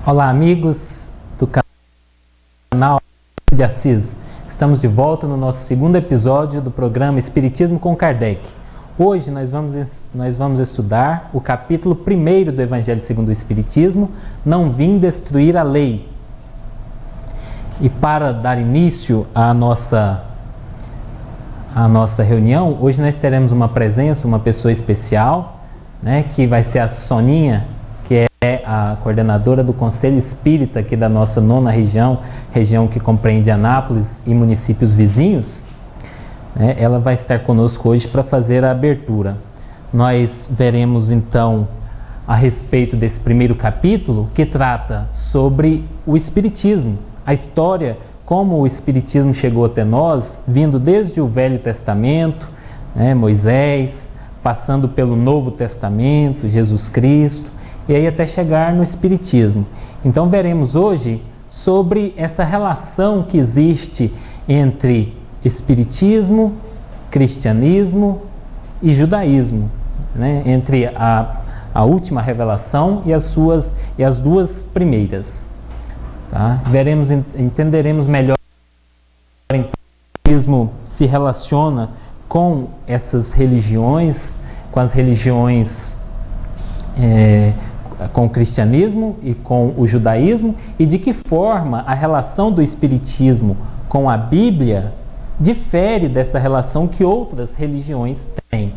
Olá, amigos do canal de Assis. Estamos de volta no nosso segundo episódio do programa Espiritismo com Kardec. Hoje nós vamos estudar o capítulo 1º do Evangelho segundo o Espiritismo, Não Vim Destruir a Lei. E para dar início à nossa reunião, hoje nós teremos uma presença, uma pessoa especial, que vai ser a Soninha, que é a coordenadora do Conselho Espírita aqui da nossa 9ª região que compreende Anápolis e municípios vizinhos. Ela vai estar conosco hoje para fazer a abertura. Nós veremos então a respeito desse primeiro capítulo, que trata sobre o Espiritismo, a história, como o Espiritismo chegou até nós, vindo desde o Velho Testamento, Moisés, passando pelo Novo Testamento, Jesus Cristo, e aí até chegar no Espiritismo. Então veremos hoje sobre essa relação que existe entre Espiritismo, Cristianismo e Judaísmo, entre a última revelação e as duas primeiras. Tá? Entenderemos melhor como o Espiritismo se relaciona com essas religiões, com as religiões com o cristianismo e com o judaísmo, e de que forma a relação do Espiritismo com a Bíblia difere dessa relação que outras religiões têm.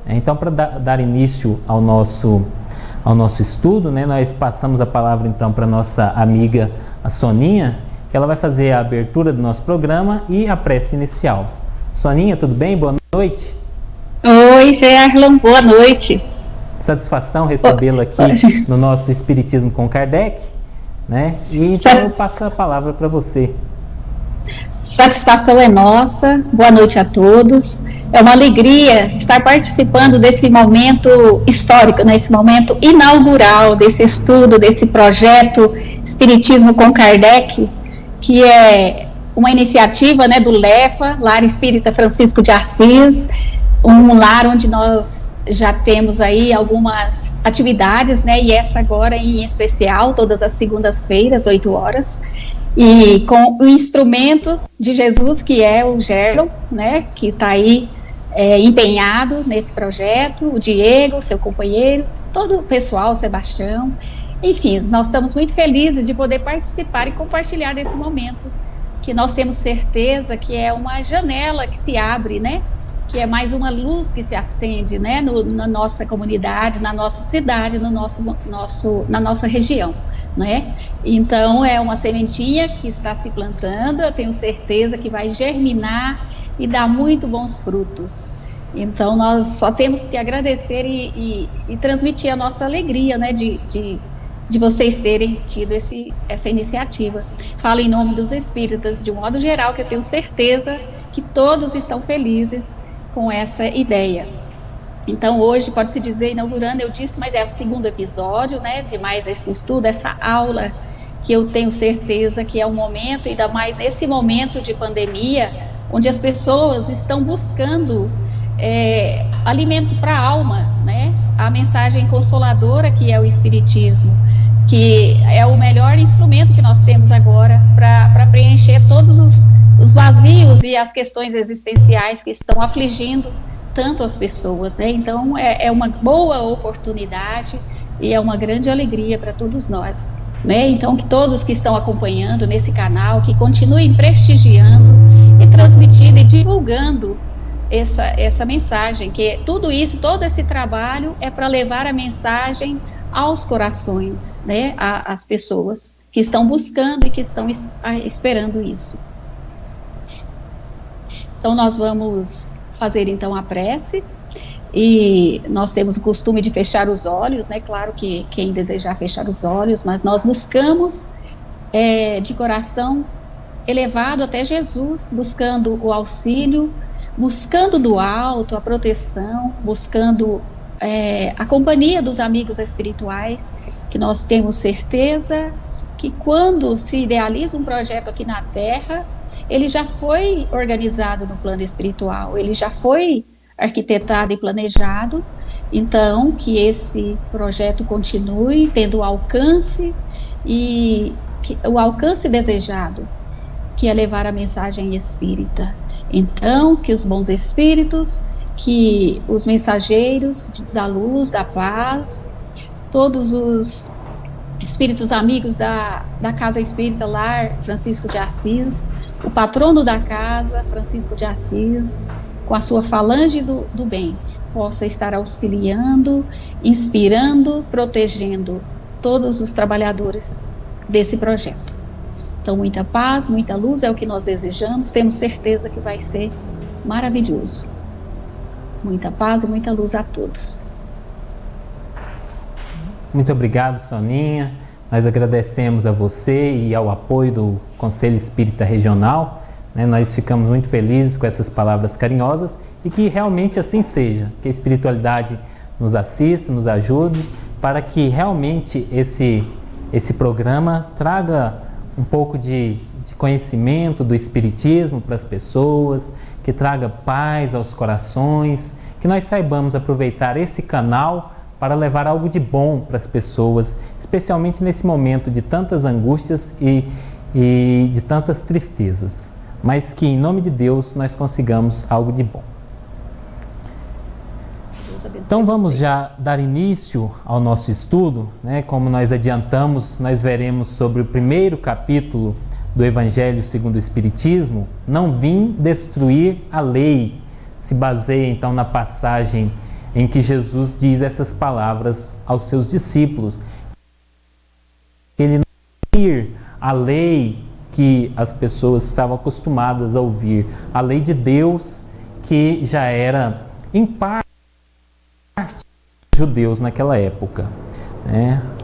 Então, para dar início ao nosso estudo, nós passamos a palavra então para a nossa amiga, a Soninha, que ela vai fazer a abertura do nosso programa e a prece inicial. Soninha, tudo bem? Boa noite. Oi, Gerlon, boa noite. Satisfação recebê-la aqui no nosso Espiritismo com Kardec, E então eu passo a palavra para você. Satisfação é nossa, boa noite a todos. É uma alegria estar participando desse momento histórico, esse momento inaugural desse estudo, desse projeto Espiritismo com Kardec, que é uma iniciativa do LEFA, Lar Espírita Francisco de Assis, um lar onde nós já temos aí algumas atividades, e essa agora em especial, todas as segundas-feiras, 8 horas, e com o instrumento de Jesus, que é o Gerlon, que está aí empenhado nesse projeto, o Diego, seu companheiro, todo o pessoal, o Sebastião, enfim, nós estamos muito felizes de poder participar e compartilhar desse momento, que nós temos certeza que é uma janela que se abre, que é mais uma luz que se acende, na nossa comunidade, na nossa cidade, na nossa região, Então, é uma sementinha que está se plantando, eu tenho certeza que vai germinar e dar muito bons frutos. Então, nós só temos que agradecer e transmitir a nossa alegria, de vocês terem tido essa iniciativa. Falo em nome dos espíritas, de um modo geral, que eu tenho certeza que todos estão felizes com essa ideia. Então, hoje, pode-se dizer, inaugurando, eu disse, mas é o segundo episódio, de mais esse estudo, essa aula, que eu tenho certeza que é um momento, ainda mais nesse momento de pandemia, onde as pessoas estão buscando alimento para a alma, a mensagem consoladora que é o Espiritismo, que é o melhor instrumento que nós temos agora para preencher todos os vazios e as questões existenciais que estão afligindo tanto as pessoas, Então, é uma boa oportunidade e é uma grande alegria para todos nós, Então, que todos que estão acompanhando nesse canal, que continuem prestigiando e transmitindo e divulgando essa mensagem, que tudo isso, todo esse trabalho é para levar a mensagem aos corações, às pessoas que estão buscando e que estão esperando isso. Então, nós vamos fazer então a prece, e nós temos o costume de fechar os olhos, claro que quem desejar fechar os olhos, mas nós buscamos de coração elevado até Jesus, buscando o auxílio, buscando do alto a proteção, buscando a companhia dos amigos espirituais, que nós temos certeza que quando se idealiza um projeto aqui na Terra, ele já foi organizado no plano espiritual, ele já foi arquitetado e planejado, então que esse projeto continue tendo alcance e o alcance desejado, que é levar a mensagem espírita. Então, que os bons espíritos, que os mensageiros da luz, da paz, todos os espíritos amigos da Casa Espírita Lar Francisco de Assis, o patrono da casa, Francisco de Assis, com a sua falange do bem, possa estar auxiliando, inspirando, protegendo todos os trabalhadores desse projeto. Então, muita paz, muita luz é o que nós desejamos, temos certeza que vai ser maravilhoso. Muita paz e muita luz a todos. Muito obrigado, Soninha. Nós agradecemos a você e ao apoio do Conselho Espírita Regional. Nós ficamos muito felizes com essas palavras carinhosas e que realmente assim seja, que a espiritualidade nos assista, nos ajude, para que realmente esse programa traga um pouco de conhecimento do Espiritismo para as pessoas, que traga paz aos corações, que nós saibamos aproveitar esse canal para levar algo de bom para as pessoas, especialmente nesse momento de tantas angústias e de tantas tristezas, mas que em nome de Deus nós consigamos algo de bom. Então vamos já dar início ao nosso estudo, Como nós adiantamos, nós veremos sobre o primeiro capítulo do Evangelho segundo o Espiritismo. Não vim destruir a lei. Se baseia então na passagem em que Jesus diz essas palavras aos seus discípulos. Ele não destruir a lei que as pessoas estavam acostumadas a ouvir, a lei de Deus, que já era em parte judeus naquela época.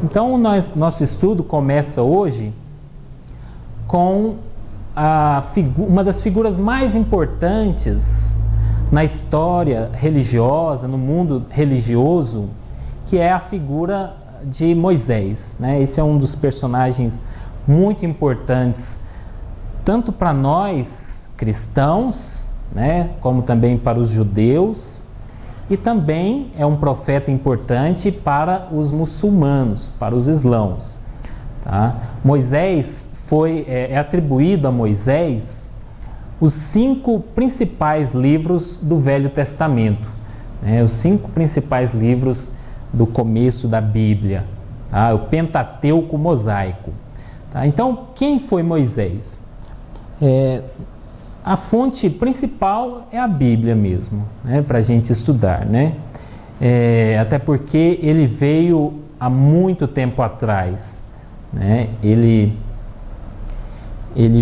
Então nosso estudo começa hoje com uma das figuras mais importantes na história religiosa, no mundo religioso, que é a figura de Moisés. Esse é um dos personagens muito importantes, tanto para nós cristãos, como também para os judeus, e também é um profeta importante para os muçulmanos, para os islãos. Moisés é atribuído a Moisés os 5 principais livros do Velho Testamento, os 5 principais livros do começo da Bíblia, o Pentateuco mosaico. Então, quem foi Moisés? A fonte principal é a Bíblia mesmo, para a gente estudar, até porque ele veio há muito tempo atrás, ele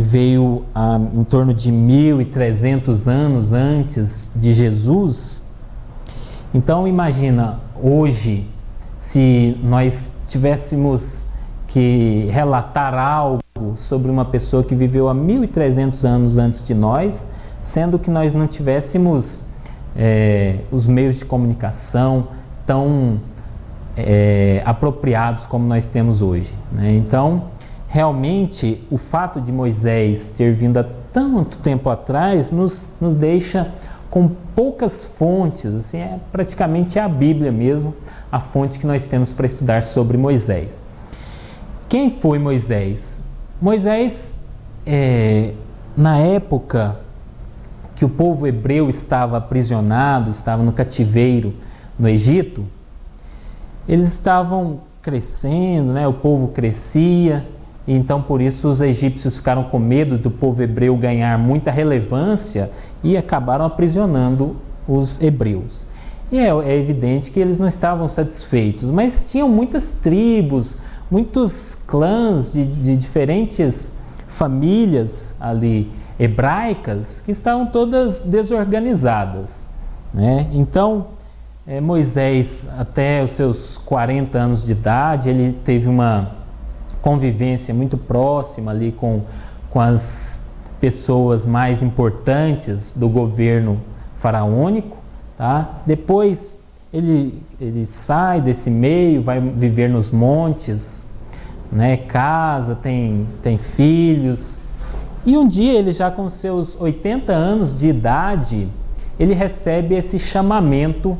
veio em torno de 1.300 anos antes de Jesus. Então imagina, hoje, se nós tivéssemos que relatar algo sobre uma pessoa que viveu há 1.300 anos antes de nós, sendo que nós não tivéssemos os meios de comunicação tão apropriados como nós temos hoje, Então, realmente, o fato de Moisés ter vindo há tanto tempo atrás nos deixa com poucas fontes, assim, praticamente a Bíblia mesmo, a fonte que nós temos para estudar sobre Moisés. Quem foi Moisés? Moisés, na época que o povo hebreu estava aprisionado, estava no cativeiro no Egito, eles estavam crescendo, o povo crescia, e então por isso os egípcios ficaram com medo do povo hebreu ganhar muita relevância e acabaram aprisionando os hebreus. E é evidente que eles não estavam satisfeitos, mas tinham muitas tribos, muitos clãs de diferentes famílias ali hebraicas que estavam todas desorganizadas, Então, Moisés, até os seus 40 anos de idade, ele teve uma convivência muito próxima ali com as pessoas mais importantes do governo faraônico, Depois ele sai desse meio, vai viver nos montes, casa, tem filhos, e um dia ele, já com seus 80 anos de idade, ele recebe esse chamamento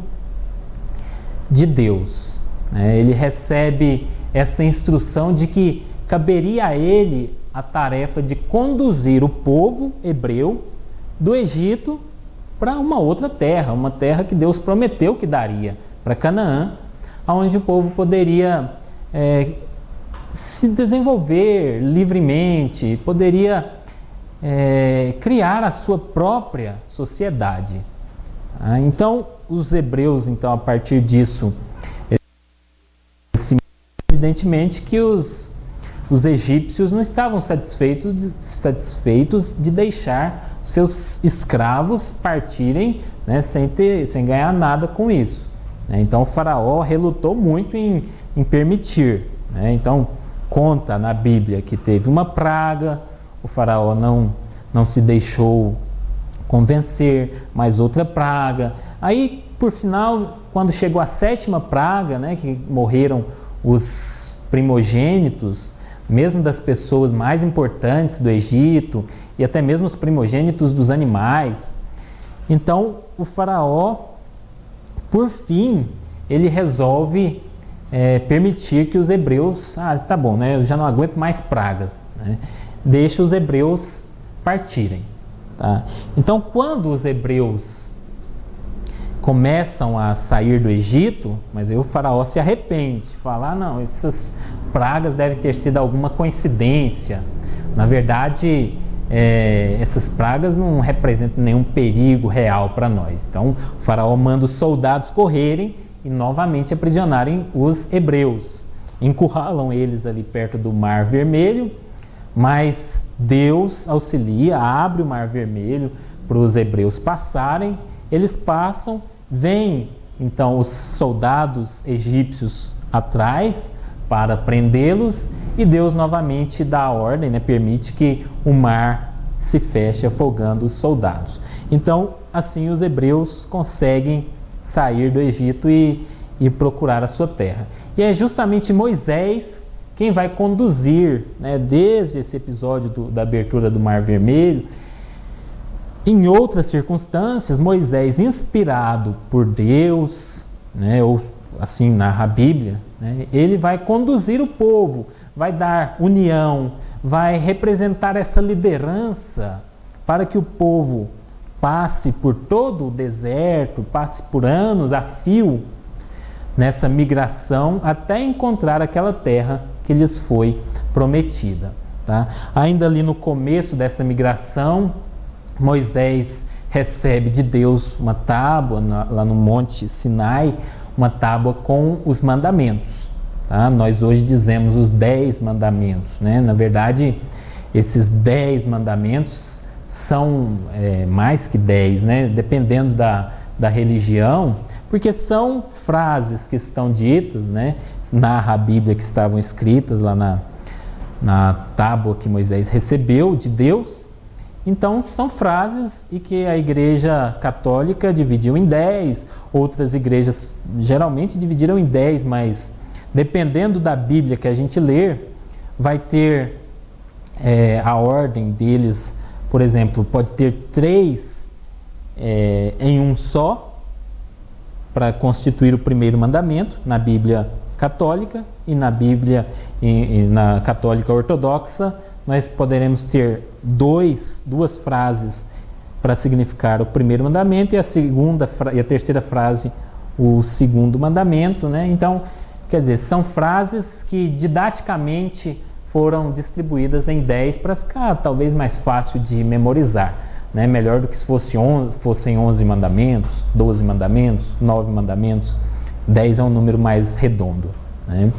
de Deus, Ele recebe essa instrução de que caberia a ele a tarefa de conduzir o povo hebreu do Egito para uma outra terra, uma terra que Deus prometeu que daria, para Canaã, onde o povo poderia se desenvolver livremente, poderia criar a sua própria sociedade. Então, os hebreus, a partir disso, evidentemente que os egípcios não estavam satisfeitos de deixar seus escravos partirem, né, sem ganhar nada com isso. Então o faraó relutou muito em permitir. Então conta na Bíblia que teve uma praga, o faraó não se deixou convencer, mais outra praga. Aí, por final, quando chegou a 7ª praga, né, que morreram os primogênitos, mesmo das pessoas mais importantes do Egito, e até mesmo os primogênitos dos animais. Então, o faraó, por fim, ele resolve permitir que os hebreus, tá bom, né, eu já não aguento mais pragas, né, deixa os hebreus partirem. Tá? Então, quando os hebreus começam a sair do Egito, mas aí o faraó se arrepende, fala, não, essas pragas devem ter sido alguma coincidência. Na verdade, essas pragas não representam nenhum perigo real para nós. Então, o faraó manda os soldados correrem e novamente aprisionarem os hebreus. Encurralam eles ali perto do Mar Vermelho, mas Deus auxilia, abre o Mar Vermelho para os hebreus passarem. Eles passam, vêm então os soldados egípcios atrás para prendê-los, e Deus novamente dá a ordem, né, permite que o mar se feche, afogando os soldados. Então, assim os hebreus conseguem sair do Egito e procurar a sua terra. E é justamente Moisés quem vai conduzir, né, desde esse episódio da abertura do Mar Vermelho. Em outras circunstâncias, Moisés, inspirado por Deus, né, ou assim narra a Bíblia, né, ele vai conduzir o povo, vai dar união, vai representar essa liderança para que o povo passe por todo o deserto, passe por anos a fio nessa migração até encontrar aquela terra que lhes foi prometida. Tá? Ainda ali no começo dessa migração, Moisés recebe de Deus uma tábua lá no Monte Sinai, uma tábua com os mandamentos. Tá? Nós hoje dizemos os 10 mandamentos. Né? Na verdade, esses 10 mandamentos são mais que 10, né? Dependendo da religião, porque são frases que estão ditas, né? Narra a Bíblia que estavam escritas lá na tábua que Moisés recebeu de Deus. Então são frases e que a Igreja Católica dividiu em 10, outras igrejas geralmente dividiram em 10, mas dependendo da Bíblia que a gente ler, vai ter a ordem deles. Por exemplo, pode ter 3 em um só, para constituir o primeiro mandamento, na Bíblia Católica, e na Bíblia na Católica Ortodoxa, nós poderemos ter duas frases para significar o primeiro mandamento, e a terceira frase, o segundo mandamento. Né? Então, quer dizer, são frases que didaticamente foram distribuídas em 10 para ficar talvez mais fácil de memorizar. Né? Melhor do que se fossem 11 mandamentos, 12 mandamentos, 9 mandamentos. 10 é um número mais redondo. Né?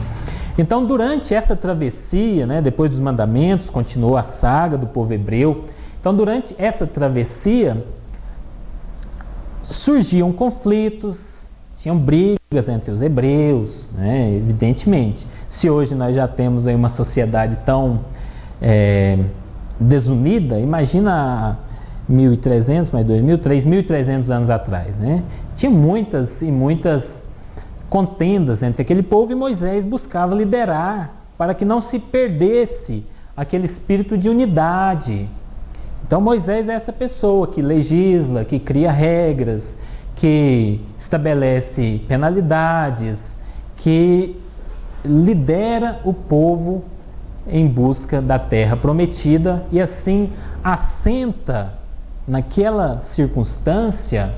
Então, durante essa travessia, né, depois dos mandamentos, continuou a saga do povo hebreu. Então, durante essa travessia, surgiam conflitos, tinham brigas entre os hebreus, né, evidentemente. Se hoje nós já temos aí uma sociedade tão desunida, imagina 1.300, mais 2.000, 3.300 anos atrás. Né? Tinha muitas e muitas contendas entre aquele povo, e Moisés buscava liderar para que não se perdesse aquele espírito de unidade. Então Moisés é essa pessoa que legisla, que cria regras, que estabelece penalidades, que lidera o povo em busca da terra prometida e assim assenta naquela circunstância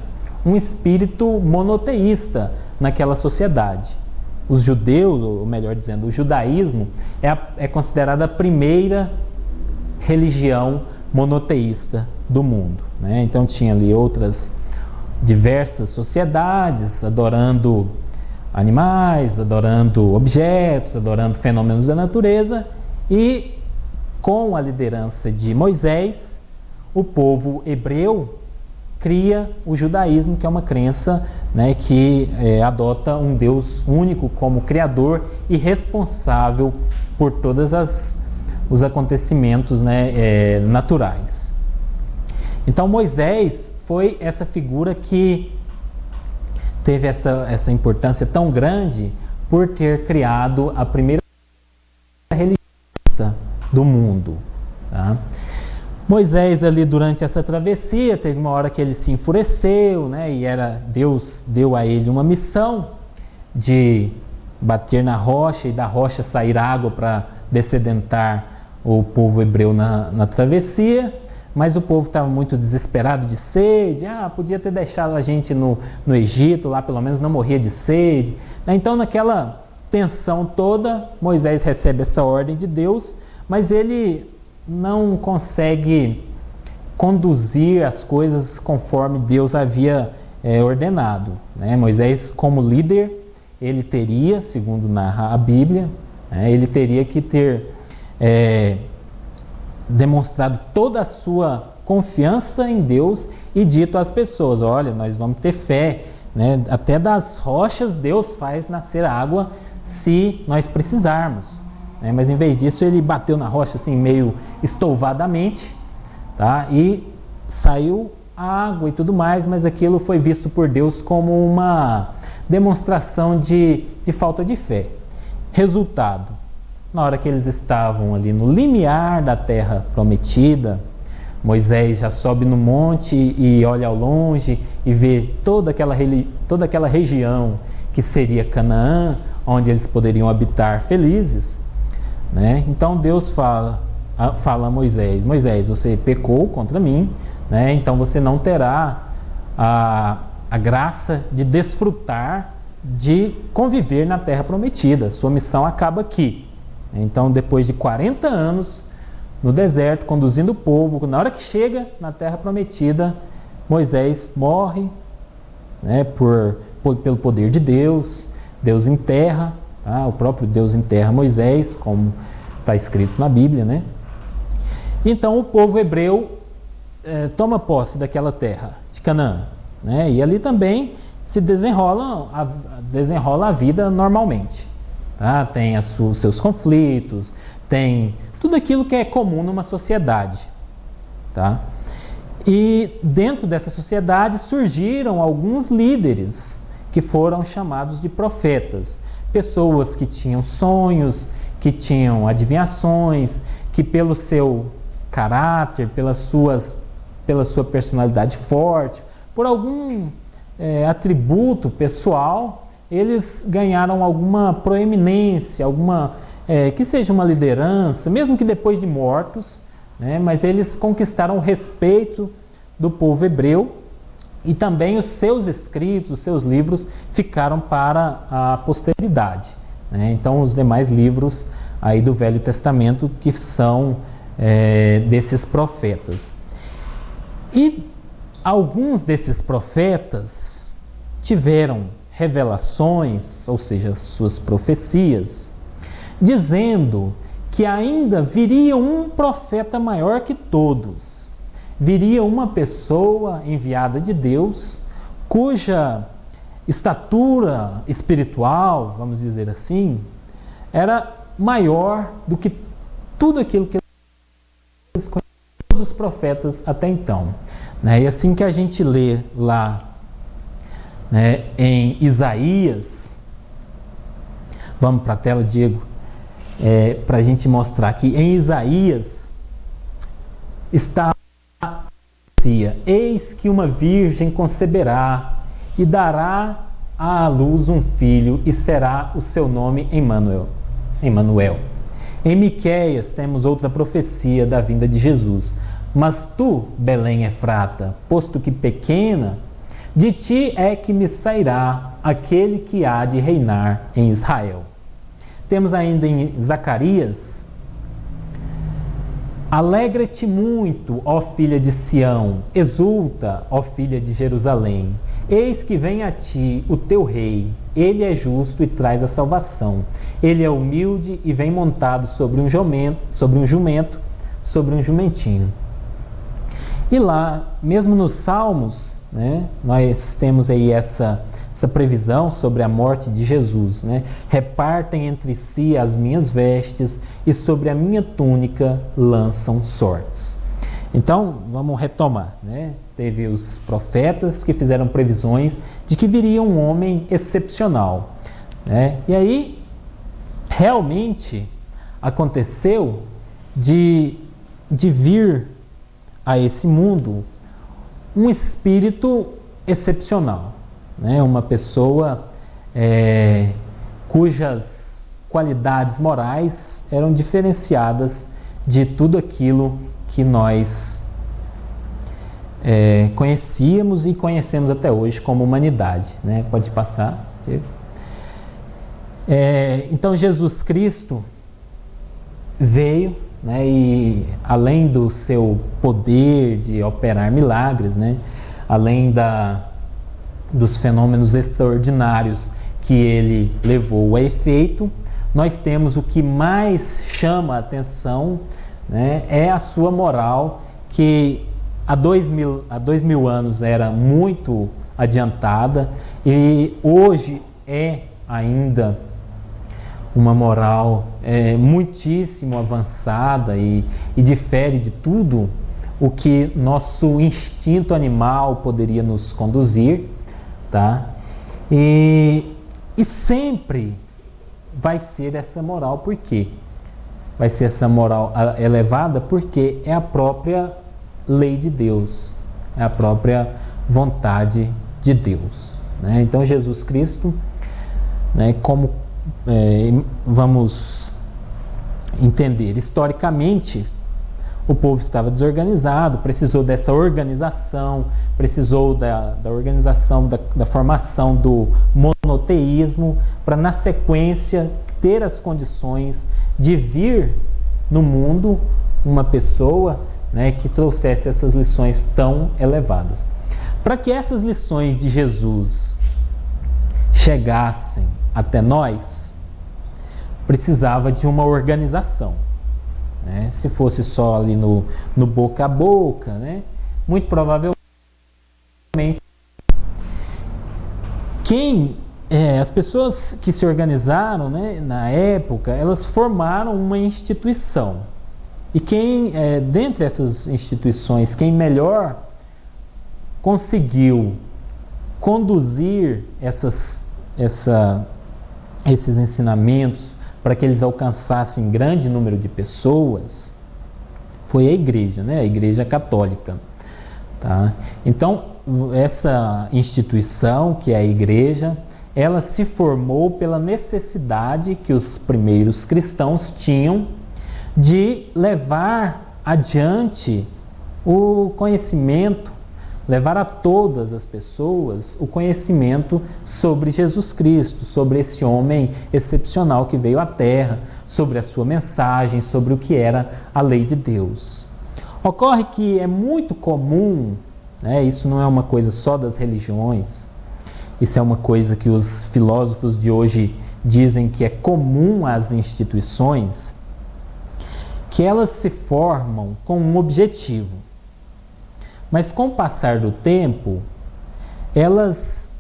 um espírito monoteísta naquela sociedade. Os judeus, ou melhor dizendo, o judaísmo é considerada a primeira religião monoteísta do mundo, né? Então tinha ali outras diversas sociedades adorando animais, adorando objetos, adorando fenômenos da natureza, e com a liderança de Moisés, o povo hebreu cria o judaísmo, que é uma crença, né, que adota um Deus único como criador e responsável por todos os acontecimentos, né, naturais. Então Moisés foi essa figura que teve essa importância tão grande por ter criado a primeira religião do mundo, tá? Moisés ali durante essa travessia, teve uma hora que ele se enfureceu, né? E Deus deu a ele uma missão de bater na rocha e da rocha sair água para dessedentar o povo hebreu na travessia, mas o povo estava muito desesperado de sede. Podia ter deixado a gente no Egito, lá pelo menos não morria de sede. Então naquela tensão toda, Moisés recebe essa ordem de Deus, mas ele não consegue conduzir as coisas conforme Deus havia ordenado, né? Moisés, como líder, ele teria, segundo narra a Bíblia, ele teria que ter demonstrado toda a sua confiança em Deus e dito às pessoas: olha, nós vamos ter fé, né? Até das rochas Deus faz nascer água se nós precisarmos. Mas em vez disso ele bateu na rocha assim meio estouvadamente, tá? E saiu água e tudo mais, mas aquilo foi visto por Deus como uma demonstração de falta de fé. Resultado: na hora que eles estavam ali no limiar da terra prometida, Moisés já sobe no monte e olha ao longe e vê toda aquela região que seria Canaã, onde eles poderiam habitar felizes, né? Então Deus fala a Moisés: Moisés, você pecou contra mim, né? Então você não terá a graça de desfrutar, de conviver na terra prometida. Sua missão acaba aqui. Então, depois de 40 anos no deserto, conduzindo o povo, na hora que chega na terra prometida, Moisés morre, né, pelo poder de Deus. Deus enterra, tá? O próprio Deus enterra Moisés, como está escrito na Bíblia, né? Então o povo hebreu toma posse daquela terra de Canaã, né? E ali também se desenrola a vida normalmente, tá? Tem os seus conflitos, tem tudo aquilo que é comum numa sociedade, tá? E dentro dessa sociedade surgiram alguns líderes que foram chamados de profetas, pessoas que tinham sonhos, que tinham adivinhações, que pelo seu caráter, pela sua personalidade forte, por algum atributo pessoal, eles ganharam alguma proeminência, que seja uma liderança, mesmo que depois de mortos, né? Mas eles conquistaram o respeito do povo hebreu, e também os seus escritos, os seus livros ficaram para a posteridade, né? Então os demais livros aí do Velho Testamento que são desses profetas. E alguns desses profetas tiveram revelações, ou seja, suas profecias, dizendo que ainda viria um profeta maior que todos. Viria uma pessoa enviada de Deus, cuja estatura espiritual, vamos dizer assim, era maior do que tudo aquilo que eles conheciam, todos os profetas até então, né? E assim que a gente lê lá, né, em Isaías, vamos para a tela, Diego, para a gente mostrar que em Isaías está: eis que uma virgem conceberá e dará à luz um filho, e será o seu nome Emanuel. Em Miqueias temos outra profecia da vinda de Jesus. Mas tu, Belém Efrata, posto que pequena, de ti é que me sairá aquele que há de reinar em Israel. Temos ainda em Zacarias: alegra-te muito, ó filha de Sião, exulta, ó filha de Jerusalém. Eis que vem a ti o teu rei, ele é justo e traz a salvação. Ele é humilde e vem montado sobre um jumento, sobre um jumentinho. E lá, mesmo nos Salmos, né, nós temos aí essa previsão sobre a morte de Jesus, né? Repartem entre si as minhas vestes e sobre a minha túnica lançam sortes. Então, vamos retomar, né? Teve os profetas que fizeram previsões de que viria um homem excepcional, né? E aí, realmente, aconteceu de vir a esse mundo um espírito excepcional, né? Uma pessoa cujas qualidades morais eram diferenciadas de tudo aquilo que nós conhecíamos e conhecemos até hoje como humanidade, né? Pode passar, Diego. Então Jesus Cristo veio, né, e além do seu poder de operar milagres, né, além dos fenômenos extraordinários que ele levou a efeito, nós temos o que mais chama a atenção, né, é a sua moral, que há 2000 anos era muito adiantada e hoje é ainda uma moral muitíssimo avançada e difere de tudo o que nosso instinto animal poderia nos conduzir, tá? E sempre vai ser essa moral. Por quê? Vai ser essa moral elevada porque é a própria lei de Deus, é a própria vontade de Deus, né? Então Jesus Cristo, né, como vamos entender, historicamente o povo estava desorganizado, precisou dessa organização, precisou da organização, da formação do monoteísmo, para na sequência ter as condições de vir no mundo uma pessoa, né, que trouxesse essas lições tão elevadas. Para que essas lições de Jesus chegassem até nós, precisava de uma organização, né? Se fosse só ali no boca a boca, né, muito provavelmente as pessoas que se organizaram, né, na época, elas formaram uma instituição. E dentre essas instituições, quem melhor conseguiu conduzir esses ensinamentos para que eles alcançassem grande número de pessoas foi a igreja, né? A Igreja Católica, tá? Então, essa instituição, que é a igreja, ela se formou pela necessidade que os primeiros cristãos tinham de levar adiante o conhecimento, levar a todas as pessoas o conhecimento sobre Jesus Cristo, sobre esse homem excepcional que veio à Terra, sobre a sua mensagem, sobre o que era a lei de Deus. Ocorre que é muito comum, né, isso não é uma coisa só das religiões, isso é uma coisa que os filósofos de hoje dizem que é comum às instituições, que elas se formam com um objetivo. Mas com o passar do tempo, elas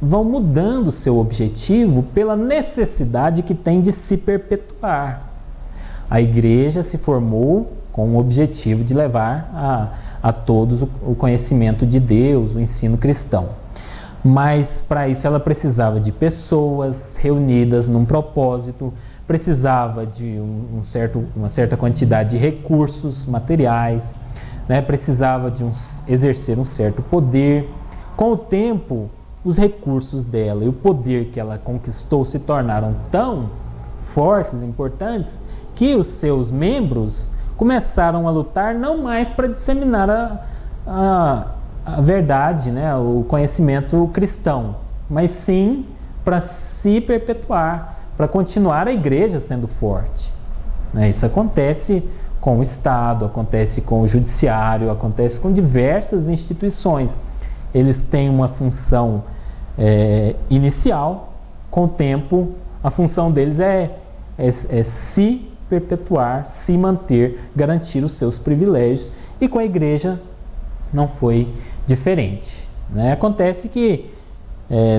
vão mudando o seu objetivo pela necessidade que tem de se perpetuar. A igreja se formou com o objetivo de levar a todos o conhecimento de Deus, o ensino cristão. Mas para isso ela precisava de pessoas reunidas num propósito, precisava de uma certa quantidade de recursos materiais, né? Precisava de exercer um certo poder. Com o tempo, os recursos dela e o poder que ela conquistou se tornaram tão fortes, importantes, que os seus membros começaram a lutar não mais para disseminar a verdade, né, o conhecimento cristão, mas sim para se perpetuar, para continuar a igreja sendo forte. Né? Isso acontece com o Estado, acontece com o Judiciário, acontece com diversas instituições. Eles têm uma função inicial, com o tempo a função deles é se perpetuar, se manter, garantir os seus privilégios, e com a igreja não foi diferente. Né? Acontece que,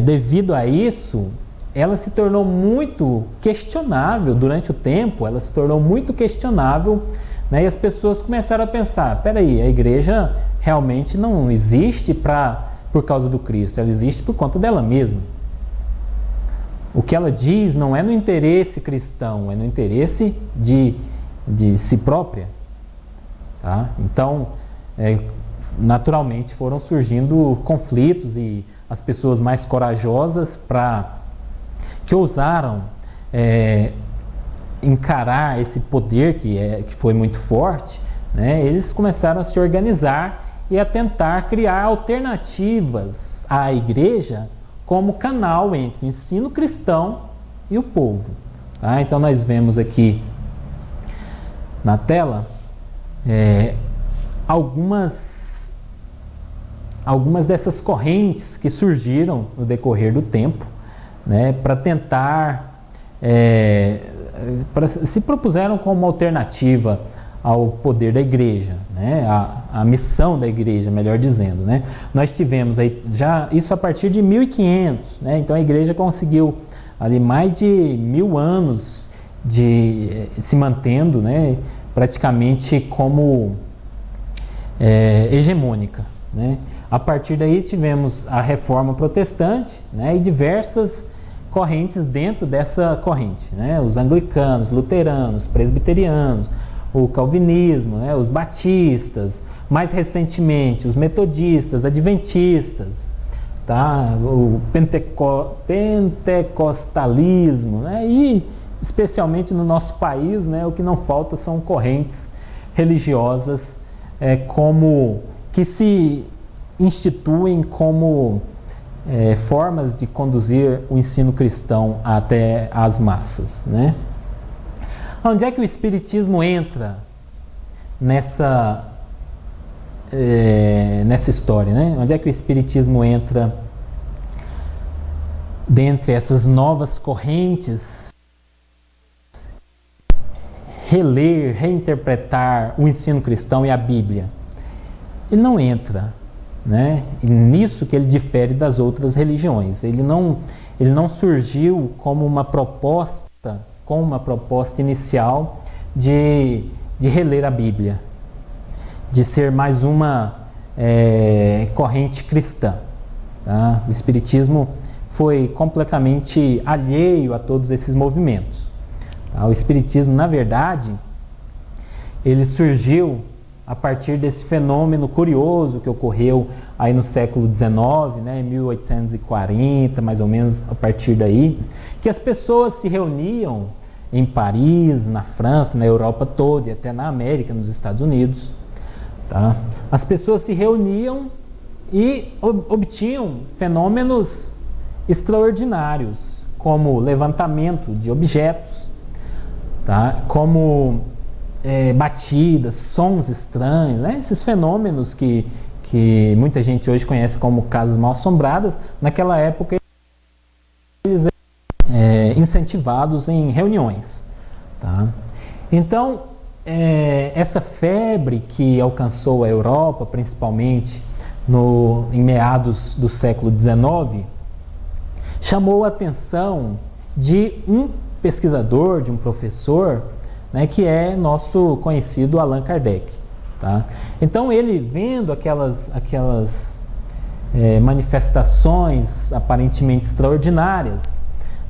devido a isso, ela se tornou muito questionável durante o tempo, ela se tornou muito questionável, né? E as pessoas começaram a pensar, peraí, a igreja realmente não existe por causa do Cristo, ela existe por conta dela mesma. O que ela diz não é no interesse cristão, é no interesse de si própria. Tá? Então, naturalmente foram surgindo conflitos, e as pessoas mais corajosas que ousaram encarar esse poder que foi muito forte, né? Eles começaram a se organizar e a tentar criar alternativas à igreja como canal entre o ensino cristão e o povo. Tá? Então nós vemos aqui na tela algumas dessas correntes que surgiram no decorrer do tempo, né, para tentar, se propuseram como alternativa ao poder da igreja, né, a missão da igreja, melhor dizendo. Né. Nós tivemos aí já isso a partir de 1500, né, então a igreja conseguiu ali mais de 1000 anos se mantendo, né, praticamente como hegemônica. Né. A partir daí tivemos a Reforma Protestante, né, e diversas correntes dentro dessa corrente, né, os anglicanos, luteranos, presbiterianos, o calvinismo, né, os batistas, mais recentemente os metodistas, adventistas, tá, o pentecostalismo, né, e especialmente no nosso país, né, o que não falta são correntes religiosas que se instituem como formas de conduzir o ensino cristão até as massas. Né? Onde é que o Espiritismo entra nessa história? Né? Onde é que o Espiritismo entra dentre essas novas correntes? Reler, reinterpretar o ensino cristão e a Bíblia. Ele não entra, né? E nisso que ele difere das outras religiões. Ele não surgiu como uma proposta, inicial de reler a Bíblia, de ser mais uma corrente cristã. Tá? O Espiritismo foi completamente alheio a todos esses movimentos. Tá? O Espiritismo, na verdade, ele surgiu a partir desse fenômeno curioso que ocorreu aí no século XIX, né, em 1840, mais ou menos a partir daí, que as pessoas se reuniam em Paris, na França, na Europa toda e até na América, nos Estados Unidos. Tá? As pessoas se reuniam e obtinham fenômenos extraordinários, como levantamento de objetos, tá? Como batidas, sons estranhos, né? Esses fenômenos que muita gente hoje conhece como casas mal assombradas, naquela época eles eram incentivados em reuniões. Tá? Então, essa febre que alcançou a Europa, principalmente em meados do século XIX, chamou a atenção de um pesquisador, de um professor, né, que é nosso conhecido Allan Kardec. Tá? Então ele, vendo aquelas manifestações aparentemente extraordinárias,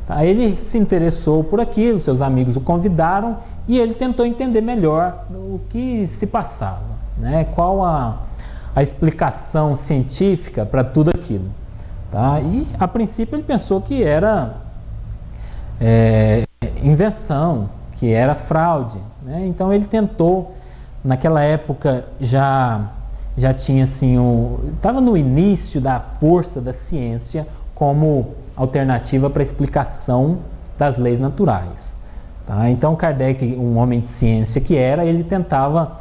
tá? Ele se interessou por aquilo, seus amigos o convidaram e ele tentou entender melhor o que se passava, né? Qual a explicação científica para tudo aquilo. Tá? E a princípio ele pensou que era invenção, que era fraude, né? Então ele tentou, naquela época já tinha assim, estava no início da força da ciência como alternativa para a explicação das leis naturais. Tá? Então Kardec, um homem de ciência que era, ele tentava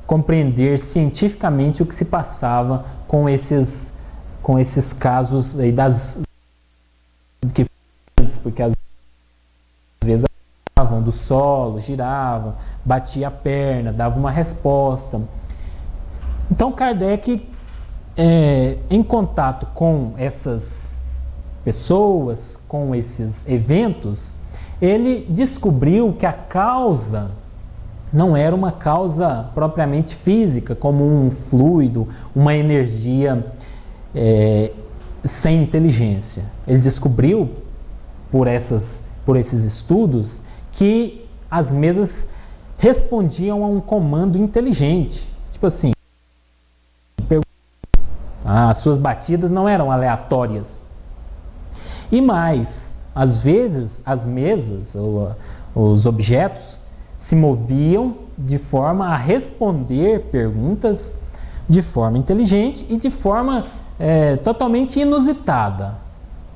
compreender cientificamente o que se passava com esses casos aí que porque às vezes giravam do solo, giravam, batia a perna, dava uma resposta. Então Kardec, em contato com essas pessoas, com esses eventos, ele descobriu que a causa não era uma causa propriamente física, como um fluido, uma energia sem inteligência. Ele descobriu, por esses estudos, que as mesas respondiam a um comando inteligente. Tipo assim, as suas batidas não eram aleatórias. E mais, às vezes as mesas, ou os objetos, se moviam de forma a responder perguntas de forma inteligente e de forma totalmente inusitada.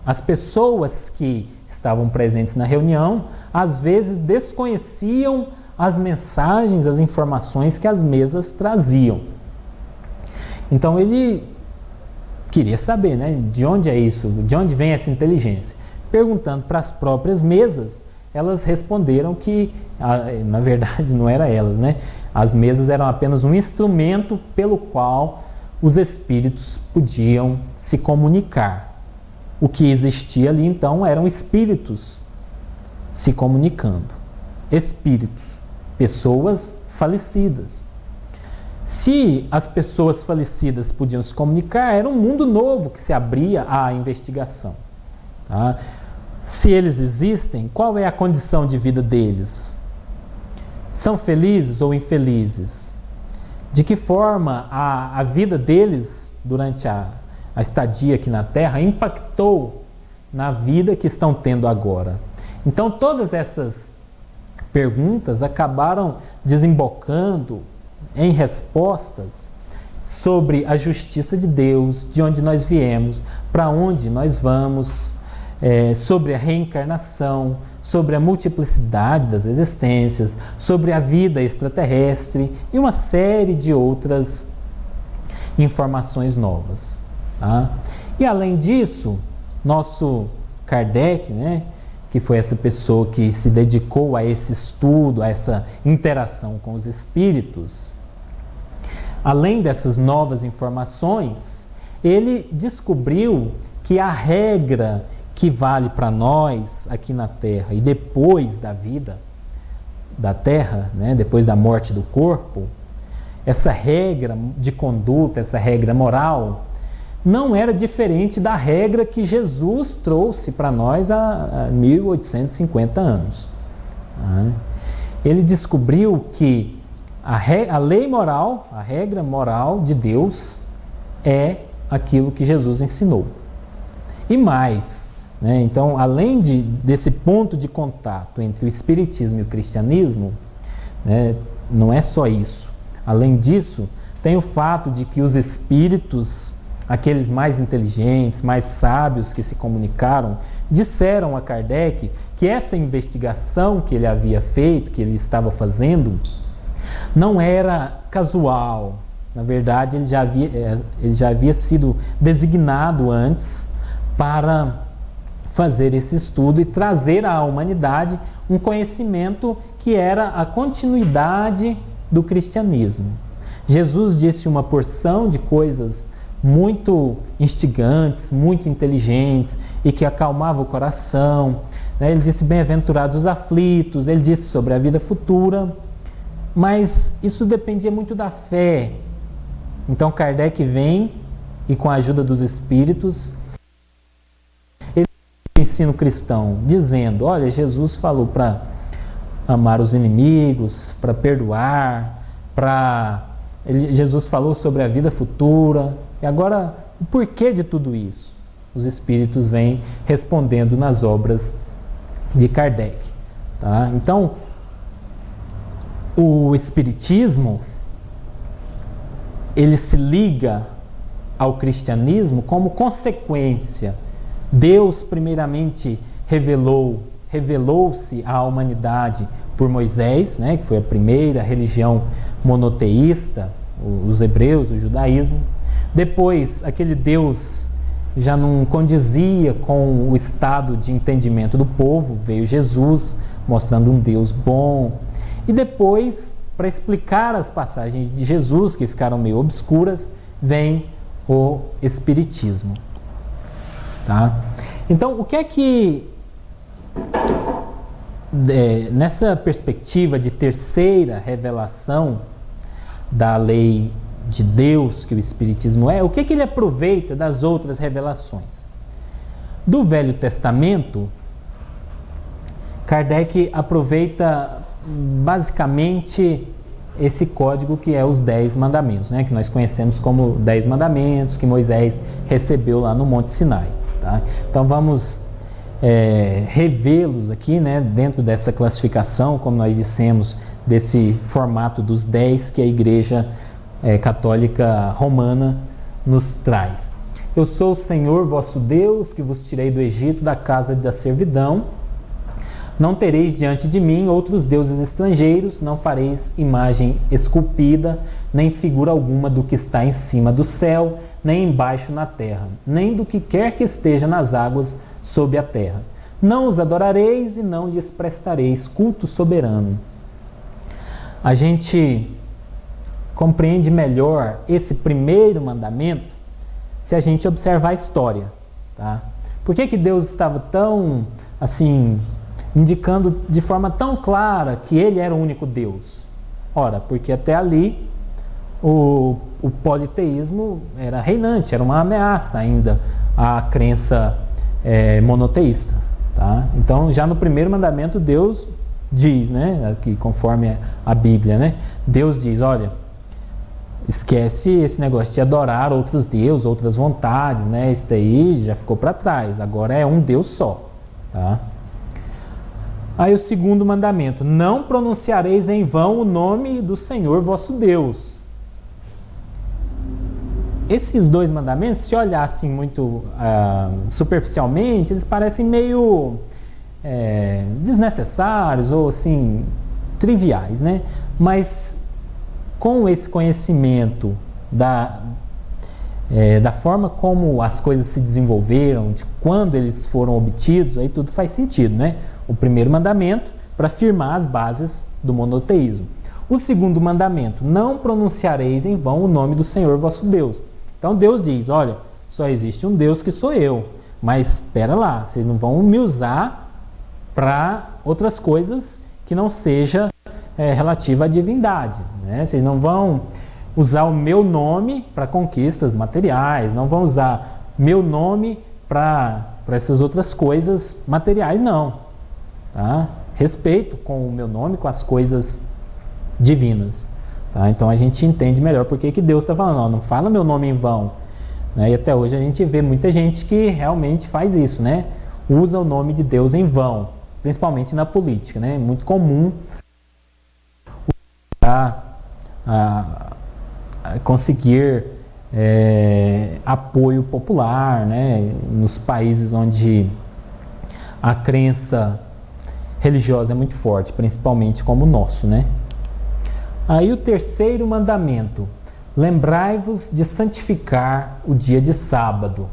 As pessoas que estavam presentes na reunião, às vezes desconheciam as mensagens, as informações que as mesas traziam. Então ele queria saber, né, de onde é isso, de onde vem essa inteligência. Perguntando para as próprias mesas, elas responderam que, na verdade, não eram elas, né? As mesas eram apenas um instrumento pelo qual os espíritos podiam se comunicar. O que existia ali, então, eram espíritos se comunicando. Espíritos, pessoas falecidas. Se as pessoas falecidas podiam se comunicar, era um mundo novo que se abria à investigação. Tá? Se eles existem, qual é a condição de vida deles? São felizes ou infelizes? De que forma a vida deles, durante a estadia aqui na Terra, impactou na vida que estão tendo agora? Então, todas essas perguntas acabaram desembocando em respostas sobre a justiça de Deus, de onde nós viemos, para onde nós vamos, sobre a reencarnação, sobre a multiplicidade das existências, sobre a vida extraterrestre e uma série de outras informações novas. Tá? E além disso, nosso Kardec, né, que foi essa pessoa que se dedicou a esse estudo, a essa interação com os espíritos, além dessas novas informações, ele descobriu que a regra que vale para nós aqui na Terra e depois da vida da Terra, né, depois da morte do corpo, essa regra de conduta, essa regra moral, não era diferente da regra que Jesus trouxe para nós há 1850 anos. Ele descobriu que a lei moral, a regra moral de Deus é aquilo que Jesus ensinou. E mais, né, então, além desse ponto de contato entre o Espiritismo e o Cristianismo, né, não é só isso. Além disso, tem o fato de que os espíritos, aqueles mais inteligentes, mais sábios que se comunicaram, disseram a Kardec que essa investigação que ele havia feito, que ele estava fazendo, não era casual. Na verdade, ele já havia sido designado antes para fazer esse estudo e trazer à humanidade um conhecimento que era a continuidade do cristianismo. Jesus disse uma porção de coisas muito instigantes, muito inteligentes e que acalmava o coração. Ele disse bem-aventurados os aflitos, ele disse sobre a vida futura, mas isso dependia muito da fé. Então Kardec vem e, com a ajuda dos espíritos, ele ensina o cristão, dizendo, olha, Jesus falou para amar os inimigos, para perdoar, Jesus falou sobre a vida futura. E agora, o porquê de tudo isso? Os espíritos vêm respondendo nas obras de Kardec. Tá? Então, o Espiritismo, ele se liga ao cristianismo como consequência. Deus primeiramente revelou-se à humanidade por Moisés, né, que foi a primeira religião monoteísta, os hebreus, o judaísmo. Depois, aquele Deus já não condizia com o estado de entendimento do povo, veio Jesus, mostrando um Deus bom. E depois, para explicar as passagens de Jesus, que ficaram meio obscuras, vem o Espiritismo. Tá? Então, o que é que, nessa perspectiva de terceira revelação da lei de Deus, que o Espiritismo é, o que é que ele aproveita das outras revelações? Do Velho Testamento, Kardec aproveita basicamente esse código que é os 10 mandamentos, né? Que nós conhecemos como 10 mandamentos que Moisés recebeu lá no Monte Sinai. Tá? Então vamos revê-los aqui, né? Dentro dessa classificação, como nós dissemos, desse formato dos 10 que a Igreja Católica Romana nos traz. Eu sou o Senhor vosso Deus, que vos tirei do Egito, da casa da servidão. Não tereis diante de mim outros deuses estrangeiros, não fareis imagem esculpida, nem figura alguma do que está em cima do céu, nem embaixo na terra, nem do que quer que esteja nas águas sob a terra. Não os adorareis e não lhes prestareis culto soberano. A gente compreende melhor esse primeiro mandamento se a gente observar a história. Tá? Por que Deus estava tão, assim, indicando de forma tão clara que Ele era o único Deus? Ora, porque até ali o politeísmo era reinante, era uma ameaça ainda à crença monoteísta. Tá? Então, já no primeiro mandamento, Deus diz, né, aqui, conforme a Bíblia, né, Deus diz, olha, esquece esse negócio de adorar outros deuses, outras vontades, né, isso daí já ficou para trás, agora é um Deus só. Tá? Aí o segundo mandamento, não pronunciareis em vão o nome do Senhor vosso Deus. Esses dois mandamentos, se olhassem muito superficialmente, eles parecem meio desnecessários ou assim, triviais, né? Mas com esse conhecimento da forma como as coisas se desenvolveram, de quando eles foram obtidos, aí tudo faz sentido, né? O primeiro mandamento, para firmar as bases do monoteísmo. O segundo mandamento, não pronunciareis em vão o nome do Senhor vosso Deus. Então Deus diz, olha, só existe um Deus que sou eu, mas espera lá, vocês não vão me usar para outras coisas que não seja relativa à divindade, né? Vocês não vão usar o meu nome para conquistas materiais, não vão usar meu nome para essas outras coisas materiais, não. Tá? Respeito com o meu nome, com as coisas divinas. Tá? Então a gente entende melhor porque que Deus está falando, ó, não fala meu nome em vão. Né? E até hoje a gente vê muita gente que realmente faz isso, né? Usa o nome de Deus em vão, principalmente na política. Né? É muito comum conseguir apoio popular, né? Nos países onde a crença religiosa é muito forte, principalmente como o nosso, né? Aí o terceiro mandamento, lembrai-vos de santificar o dia de sábado,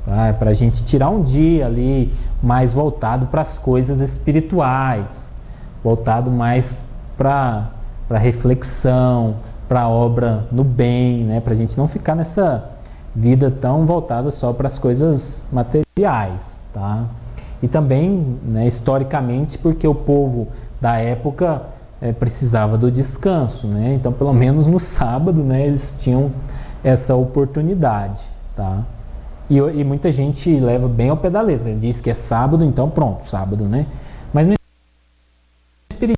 tá? Para a gente tirar um dia ali mais voltado para as coisas espirituais, voltado mais para reflexão, para a obra no bem, né? Para a gente não ficar nessa vida tão voltada só para as coisas materiais, tá? E também, né, historicamente, porque o povo da época precisava do descanso, né? Então, pelo menos no sábado, né, eles tinham essa oportunidade, tá? E muita gente leva bem ao pé da letra, diz que é sábado, então pronto, sábado, né? Mas no espiritismo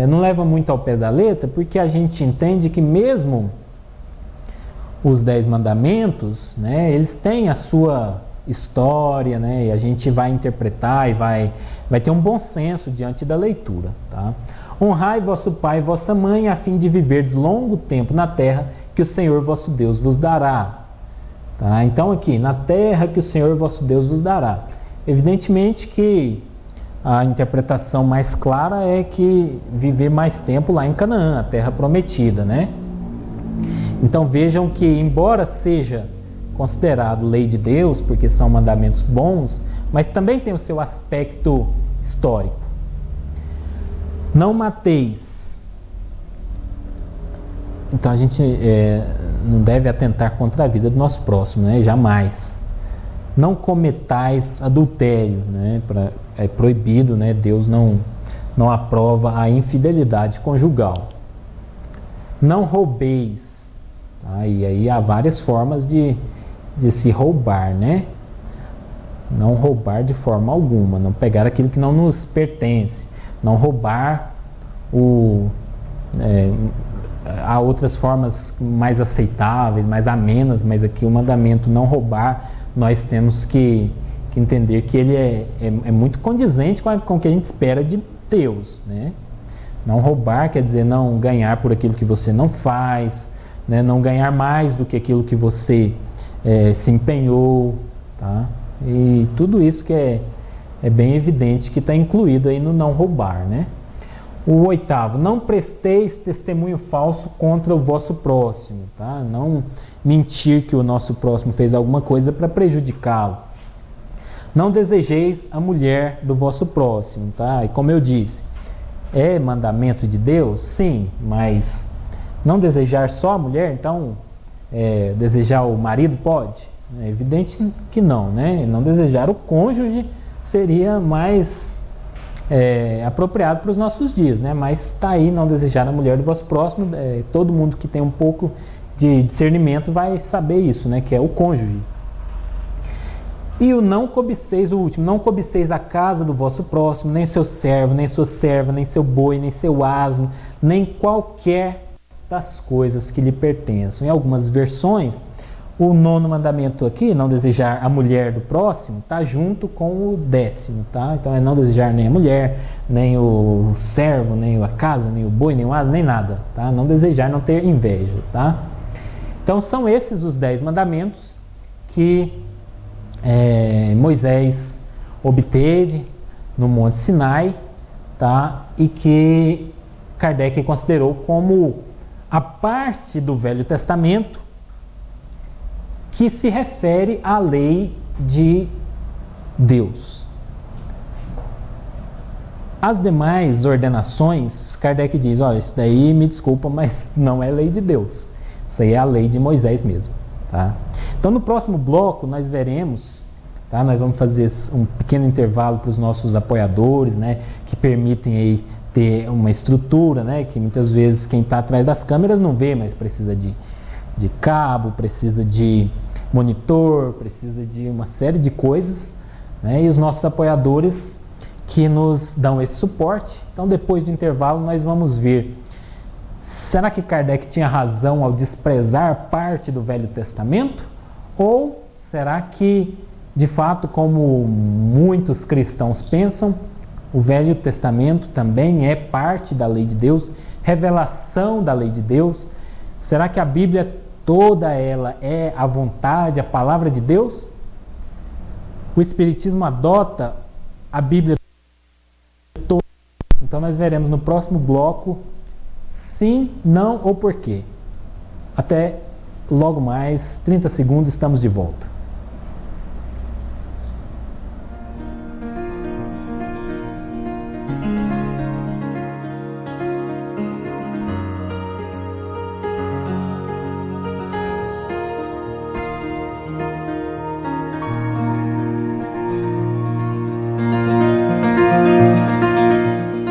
não leva muito ao pé da letra, porque a gente entende que mesmo os 10 mandamentos, né, eles têm a sua história, né? E a gente vai interpretar e vai ter um bom senso diante da leitura, tá? Honrai vosso pai e vossa mãe, a fim de viver longo tempo na terra que o Senhor vosso Deus vos dará. Tá? Então aqui, na terra que o Senhor vosso Deus vos dará. Evidentemente que a interpretação mais clara é que viver mais tempo lá em Canaã, a terra prometida, né? Então vejam que, embora seja considerado lei de Deus, porque são mandamentos bons, mas também tem o seu aspecto histórico. Não mateis. Então a gente não deve atentar contra a vida do nosso próximo, né? Jamais. Não cometais adultério, né? É proibido, né? Deus não aprova a infidelidade conjugal. Não roubeis. Tá? E aí há várias formas de se roubar, né? Não roubar de forma alguma, não pegar aquilo que não nos pertence, não roubar há outras formas mais aceitáveis, mais amenas, mas aqui o mandamento não roubar, nós temos que entender que ele é muito condizente com o que a gente espera de Deus, né? Não roubar quer dizer não ganhar por aquilo que você não faz, né? Não ganhar mais do que aquilo que você se empenhou, tá? E tudo isso que é bem evidente que está incluído aí no não roubar, né? O 8º, não presteis testemunho falso contra o vosso próximo, tá? Não mentir que o nosso próximo fez alguma coisa para prejudicá-lo. Não desejeis a mulher do vosso próximo, tá? E como eu disse, é mandamento de Deus? Sim, mas não desejar só a mulher, então desejar o marido pode? É evidente que não, né? Não desejar o cônjuge seria mais apropriado para os nossos dias, né? Mas está aí, não desejar a mulher do vosso próximo, todo mundo que tem um pouco de discernimento vai saber isso, né? Que é o cônjuge. E o não cobiceis, o último, não cobiceis a casa do vosso próximo, nem seu servo, nem sua serva, nem seu boi, nem seu asno, nem qualquer das coisas que lhe pertençam. Em algumas versões, o 9º mandamento aqui, não desejar a mulher do próximo, está junto com o 10º, tá? Então é não desejar nem a mulher, nem o servo, nem a casa, nem o boi, nem o asno, nem nada, tá? Não desejar, não ter inveja, tá? Então são esses os 10 mandamentos que Moisés obteve no Monte Sinai, tá? E que Kardec considerou como a parte do Velho Testamento que se refere à lei de Deus. As demais ordenações, Kardec diz, isso daí me desculpa, mas não é lei de Deus. Isso aí é a lei de Moisés mesmo, tá? Então no próximo bloco nós veremos, tá? Nós vamos fazer um pequeno intervalo para os nossos apoiadores, né? Que permitem aí ter uma estrutura, né? Que muitas vezes quem está atrás das câmeras não vê, mas precisa de cabo, precisa de monitor, precisa de uma série de coisas, né? E os nossos apoiadores que nos dão esse suporte. Então depois do intervalo nós vamos ver, será que Kardec tinha razão ao desprezar parte do Velho Testamento? Ou será que, de fato, como muitos cristãos pensam, o Velho Testamento também é parte da lei de Deus, revelação da lei de Deus? Será que a Bíblia toda ela é a vontade, a palavra de Deus? O Espiritismo adota a Bíblia toda. Então nós veremos no próximo bloco sim, não ou porquê. Até logo mais, 30 segundos, estamos de volta.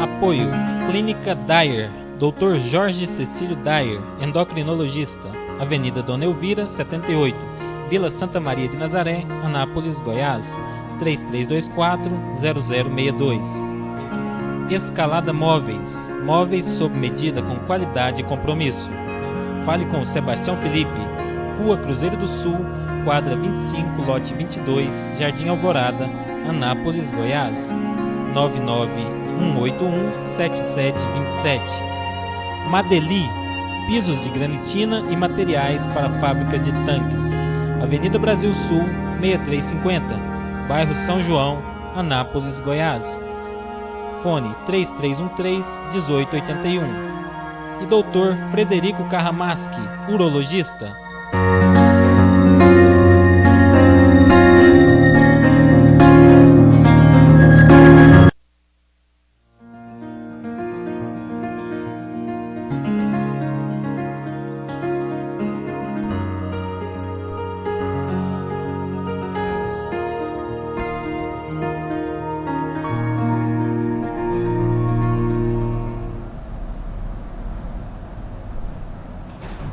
Apoio Clínica Dyer, Dr. Jorge Cecílio Dyer, endocrinologista, Avenida Dona Elvira, 78, Vila Santa Maria de Nazaré, Anápolis, Goiás, 3324-0062. Escalada Móveis, móveis sob medida com qualidade e compromisso. Fale com o Sebastião Felipe, Rua Cruzeiro do Sul, quadra 25, lote 22, Jardim Alvorada, Anápolis, Goiás, 991817727. Madeli, pisos de granitina e materiais para fábrica de tanques, Avenida Brasil Sul, 6350, bairro São João, Anápolis, Goiás. Fone 3313-1881. E Dr. Frederico Carramaschi, urologista.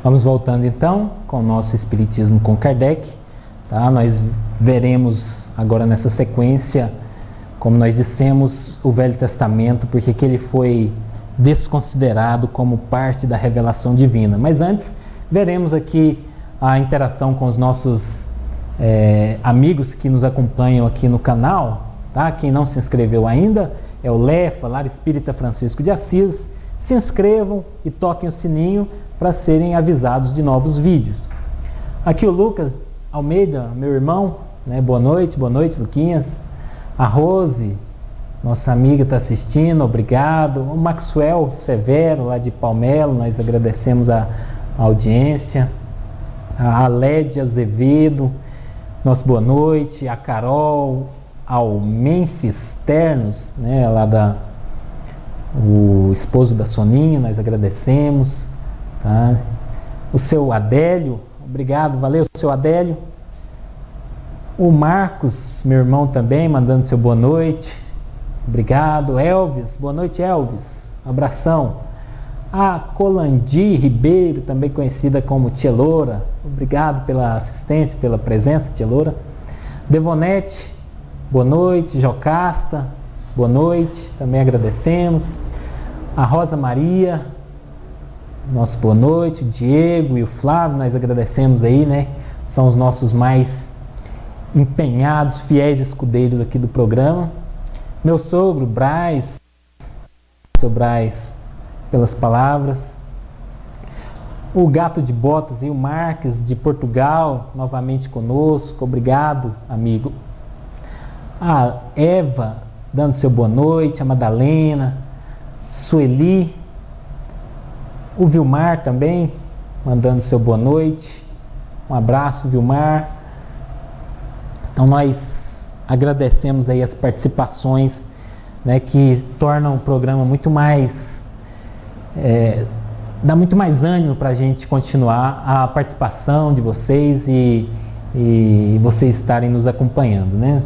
Vamos voltando então com o nosso Espiritismo com Kardec. Tá? Nós veremos agora nessa sequência, como nós dissemos, o Velho Testamento, porque que ele foi desconsiderado como parte da revelação divina. Mas antes, veremos aqui a interação com os nossos amigos que nos acompanham aqui no canal. Tá? Quem não se inscreveu ainda é o LEFA, Lar Espírita Francisco de Assis. Se inscrevam e toquem o sininho para serem avisados de novos vídeos. Aqui o Lucas Almeida, meu irmão, né? Boa noite, Luquinhas. A Rose, nossa amiga, está assistindo, obrigado. O Maxwell Severo, lá de Palmelo, nós agradecemos a audiência. A Lédia Azevedo, nosso boa noite. A Carol, ao Memphis Ternos, né? Lá o esposo da Soninha, nós agradecemos. Tá? O seu Adélio, obrigado, valeu, seu Adélio. O Marcos, meu irmão também, mandando seu boa noite, obrigado. Elvis, boa noite, Elvis, abração. A Colandi Ribeiro, também conhecida como Tia Loura, obrigado pela assistência, pela presença, Tia Loura. Devonete, boa noite. Jocasta, boa noite, também agradecemos. A Rosa Maria, nosso boa noite. O Diego e o Flávio, nós agradecemos aí, né? São os nossos mais empenhados, fiéis escudeiros aqui do programa. Meu sogro, Braz, seu Braz, pelas palavras. O Gato de Botas e o Marques de Portugal, novamente conosco, obrigado, amigo. A Eva, dando seu boa noite. A Madalena, Sueli. O Vilmar também, mandando seu boa noite. Um abraço, Vilmar. Então nós agradecemos aí as participações, né, que tornam o programa muito mais... dá muito mais ânimo para a gente continuar a participação de vocês e vocês estarem nos acompanhando, né?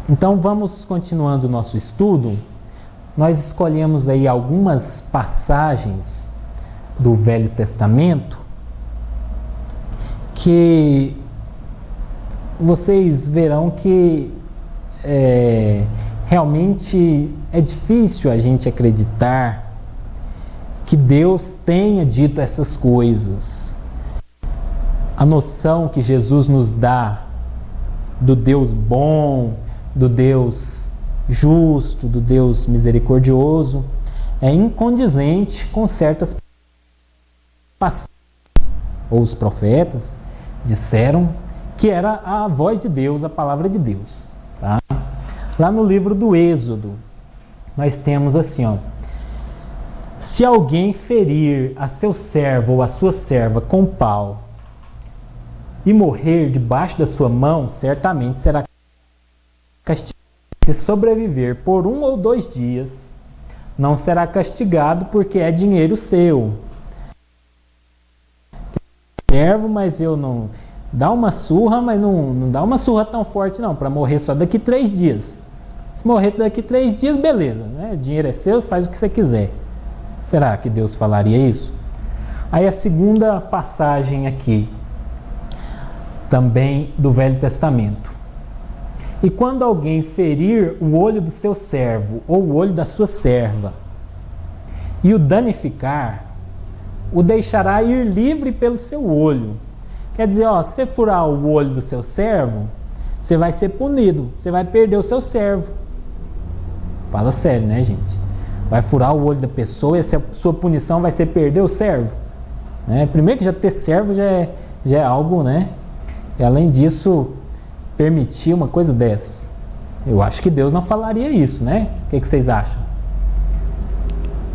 Então vamos continuando o nosso estudo. Nós escolhemos aí algumas passagens do Velho Testamento que vocês verão que realmente é difícil a gente acreditar que Deus tenha dito essas coisas. A noção que Jesus nos dá do Deus bom, do Deus justo, do Deus misericordioso, é incondizente com certas passagens. Ou os profetas disseram que era a voz de Deus, a palavra de Deus. Tá? Lá no livro do Êxodo, nós temos assim, ó: se alguém ferir a seu servo ou a sua serva com pau e morrer debaixo da sua mão, certamente será castigado. Se sobreviver por 1 ou 2 dias, não será castigado, porque é dinheiro seu. Servo, mas eu não... Dá uma surra, mas não dá uma surra tão forte não, para morrer só daqui 3 dias. Se morrer daqui 3 dias, beleza, né? Dinheiro é seu, faz o que você quiser. Será que Deus falaria isso? Aí a segunda passagem aqui, também do Velho Testamento. E quando alguém ferir o olho do seu servo ou o olho da sua serva e o danificar, o deixará ir livre pelo seu olho, Quer dizer, ó, se você furar o olho do seu servo, você vai ser punido, você vai perder o seu servo. Fala sério, né, gente? Vai furar o olho da pessoa e a sua punição vai ser perder o servo. Né? Primeiro que já ter servo já é algo, né? E além disso, permitir uma coisa dessa. Eu acho que Deus não falaria isso, né? O que vocês acham?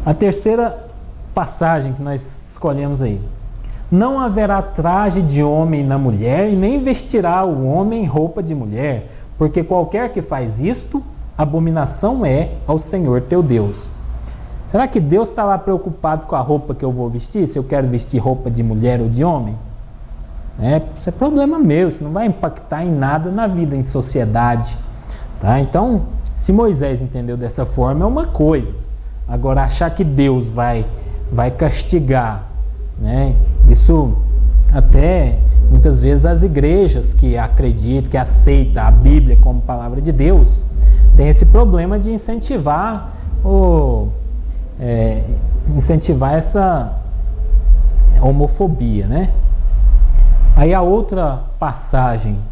A terceira passagem que nós escolhemos aí. Não haverá traje de homem na mulher, e nem vestirá o homem roupa de mulher, porque qualquer que faz isto, abominação é ao Senhor teu Deus. Será que Deus está lá preocupado com a roupa que eu vou vestir? Se eu quero vestir roupa de mulher ou de homem? Isso é problema meu, isso não vai impactar em nada na vida, em sociedade. Tá? Então, se Moisés entendeu dessa forma, é uma coisa. Agora, achar que Deus vai castigar, né? Isso até muitas vezes as igrejas que acreditam, que aceitam a Bíblia como palavra de Deus, tem esse problema de incentivar essa homofobia, né? Aí a outra passagem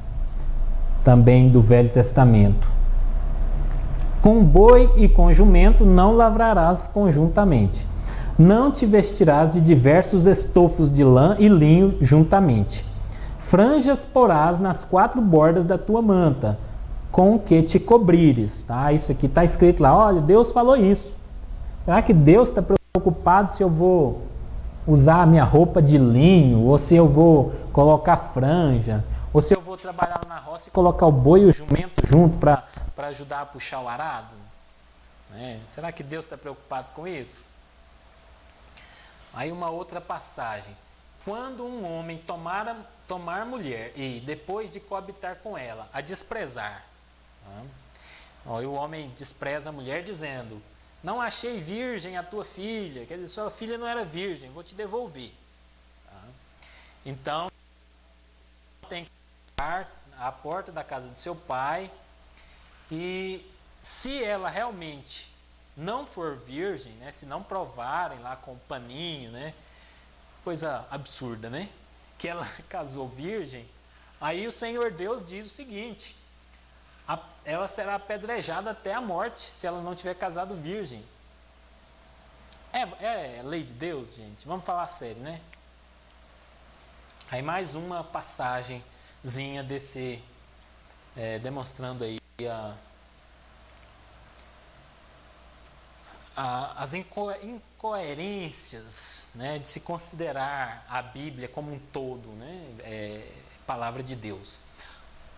também do Velho Testamento. Com boi e com jumento não lavrarás conjuntamente. Não te vestirás de diversos estofos de lã e linho juntamente. Franjas porás nas 4 bordas da tua manta, com que te cobrires. Tá? Isso aqui está escrito lá. Olha, Deus falou isso. Será que Deus está preocupado se eu vou usar a minha roupa de linho, ou se eu vou colocar franja, ou se eu vou trabalhar na roça e colocar o boi e o jumento junto para ajudar a puxar o arado? Será que Deus está preocupado com isso? Aí uma outra passagem. Quando um homem tomar mulher e depois de coabitar com ela, a desprezar. E o homem despreza a mulher dizendo: não achei virgem a tua filha, quer dizer, sua filha não era virgem, vou te devolver. Então, tem que ir à porta da casa do seu pai, e se ela realmente não for virgem, né, se não provarem lá com um paninho, né, coisa absurda, né, que ela casou virgem, aí o Senhor Deus diz o seguinte: ela será apedrejada até a morte se ela não tiver casado virgem. É lei de Deus, gente? Vamos falar sério, né? Aí mais uma passagemzinha desse, demonstrando aí as incoerências, né, de se considerar a Bíblia como um todo, né, palavra de Deus.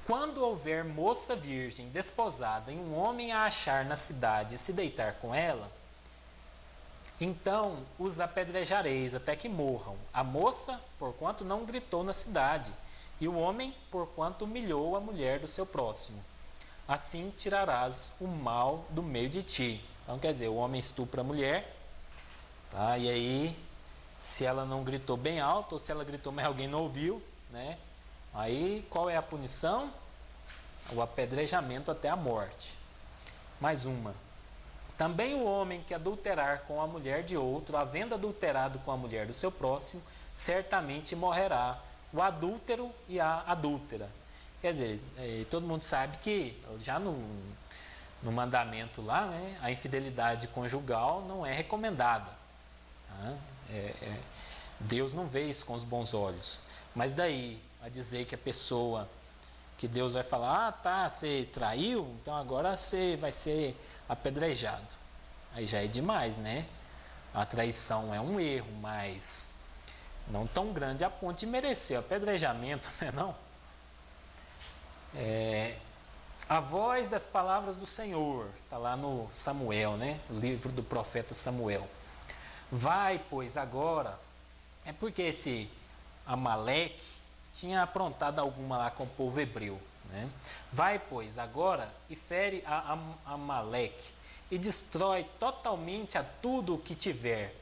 Quando houver moça virgem desposada e um homem a achar na cidade e se deitar com ela, então os apedrejareis até que morram, a moça, porquanto não gritou na cidade, e o homem, porquanto humilhou a mulher do seu próximo. Assim tirarás o mal do meio de ti. Então, quer dizer, o homem estupra a mulher, tá? E aí, se ela não gritou bem alto, ou se ela gritou, mas alguém não ouviu, né? Aí, qual é a punição? O apedrejamento até a morte. Mais uma. Também o homem que adulterar com a mulher de outro, havendo adulterado com a mulher do seu próximo, certamente morrerá o adúltero e a adúltera. Quer dizer, todo mundo sabe que já no mandamento lá, né, a infidelidade conjugal não é recomendada. Tá? Deus não vê isso com os bons olhos. Mas daí a dizer que a pessoa, que Deus vai falar: tá, você traiu, então agora você vai ser apedrejado. Aí já é demais, né? A traição é um erro, mas não tão grande a ponto de merecer o apedrejamento, né, não? A voz das palavras do Senhor, está lá no Samuel, né? O livro do profeta Samuel. Vai, pois, agora. É porque esse Amaleque tinha aprontado alguma lá com o povo hebreu, né? Vai, pois, agora e fere a Amaleque e destrói totalmente a tudo o que tiver,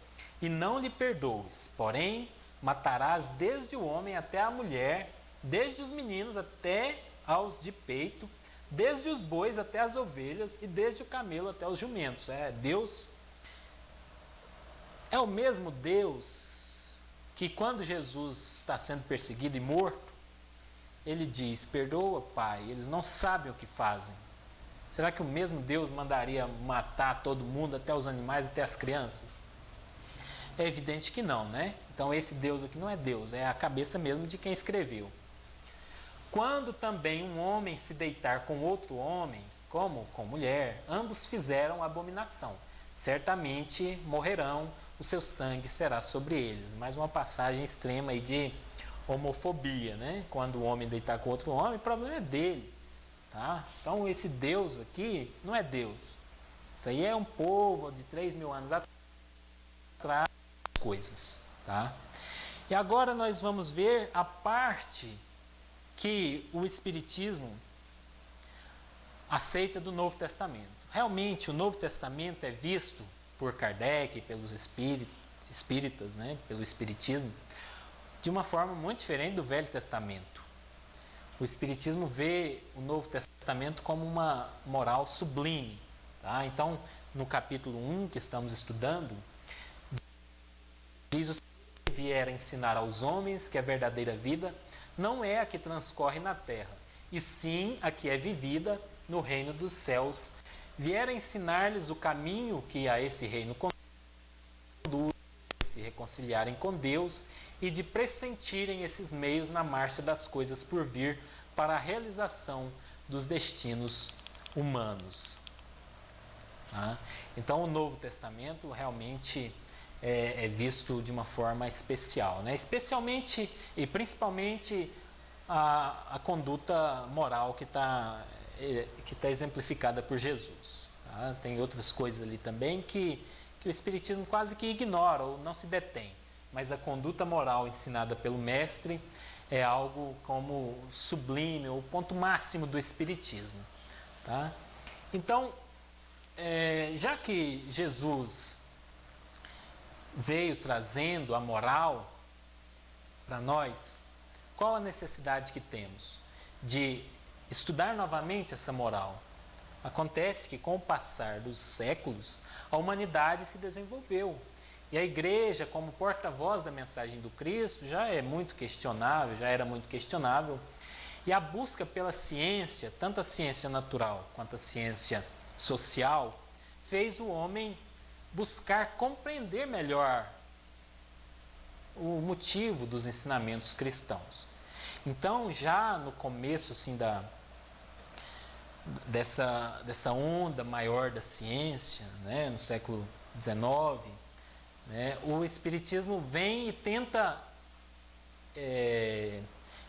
e não lhe perdoes. Porém, matarás desde o homem até a mulher, desde os meninos até aos de peito, desde os bois até as ovelhas e desde o camelo até os jumentos. Deus é o mesmo Deus que quando Jesus está sendo perseguido e morto, ele diz: perdoa, Pai, eles não sabem o que fazem. Será que o mesmo Deus mandaria matar todo mundo, até os animais, até as crianças? É evidente que não, né? Então esse Deus aqui não é Deus, é a cabeça mesmo de quem escreveu. Quando também um homem se deitar com outro homem, como com mulher, ambos fizeram abominação. Certamente morrerão, o seu sangue será sobre eles. Mais uma passagem extrema aí de homofobia, né? Quando o homem deitar com outro homem, o problema é dele, tá? Então esse Deus aqui não é Deus. Isso aí é um povo de 3.000 anos atrás, coisas, tá? E agora nós vamos ver a parte que o Espiritismo aceita do Novo Testamento. Realmente o Novo Testamento é visto por Kardec, pelos espíritas, né, pelo Espiritismo, de uma forma muito diferente do Velho Testamento. O Espiritismo vê o Novo Testamento como uma moral sublime, tá? Então, no capítulo 1 que estamos estudando, diz o Senhor que vier a ensinar aos homens que a verdadeira vida não é a que transcorre na terra, e sim a que é vivida no reino dos céus. Vier a ensinar-lhes o caminho que a esse reino conduz, de se reconciliarem com Deus e de pressentirem esses meios na marcha das coisas por vir para a realização dos destinos humanos. Tá? Então o Novo Testamento realmente é visto de uma forma especial, né? Especialmente e principalmente a conduta moral que está exemplificada por Jesus. Tá? Tem outras coisas ali também que o Espiritismo quase que ignora ou não se detém, mas a conduta moral ensinada pelo Mestre é algo como sublime, o ponto máximo do Espiritismo. Tá? Então, já que Jesus veio trazendo a moral para nós, qual a necessidade que temos de estudar novamente essa moral? Acontece que com o passar dos séculos, a humanidade se desenvolveu. E a igreja, como porta-voz da mensagem do Cristo, já era muito questionável. E a busca pela ciência, tanto a ciência natural quanto a ciência social, fez o homem buscar compreender melhor o motivo dos ensinamentos cristãos. Então, já no começo assim, dessa onda maior da ciência, né, no século XIX, né, o Espiritismo vem e tenta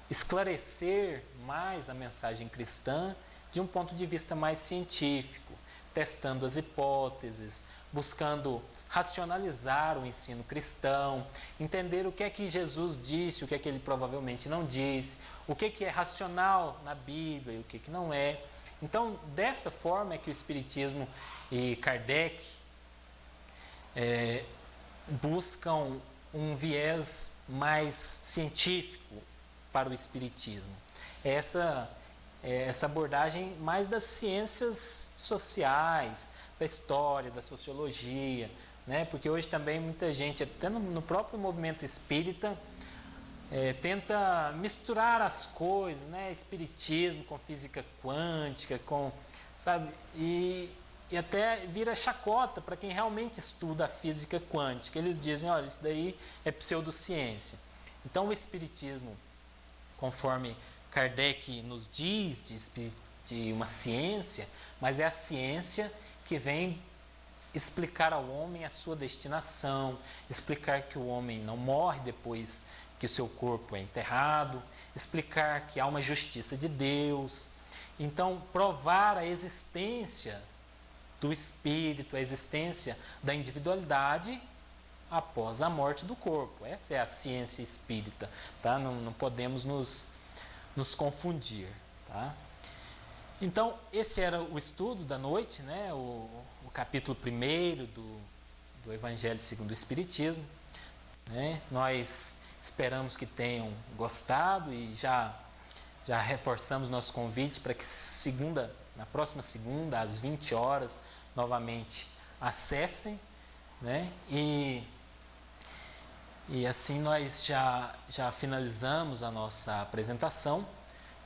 esclarecer mais a mensagem cristã de um ponto de vista mais científico, testando as hipóteses, buscando racionalizar o ensino cristão, entender o que é que Jesus disse, o que é que ele provavelmente não disse, o que é racional na Bíblia e o que não é. Então, dessa forma é que o Espiritismo e Kardec buscam um viés mais científico para o Espiritismo. Essa abordagem mais das ciências sociais, da história, da sociologia, né? Porque hoje também muita gente, até no próprio movimento espírita, tenta misturar as coisas, né? Espiritismo com física quântica, sabe? E até vira chacota para quem realmente estuda a física quântica. Eles dizem, olha, isso daí é pseudociência. Então o Espiritismo, conforme Kardec nos diz de uma ciência, mas é a ciência que vem explicar ao homem a sua destinação, explicar que o homem não morre depois que o seu corpo é enterrado, explicar que há uma justiça de Deus. Então, provar a existência do espírito, a existência da individualidade após a morte do corpo. Essa é a ciência espírita, tá? Não podemos nos confundir, tá? Então, esse era o estudo da noite, né? O capítulo 1 do Evangelho segundo o Espiritismo, né? Nós esperamos que tenham gostado e já reforçamos nosso convite para que na próxima segunda, às 20 horas, novamente acessem, né? E E assim nós já finalizamos a nossa apresentação,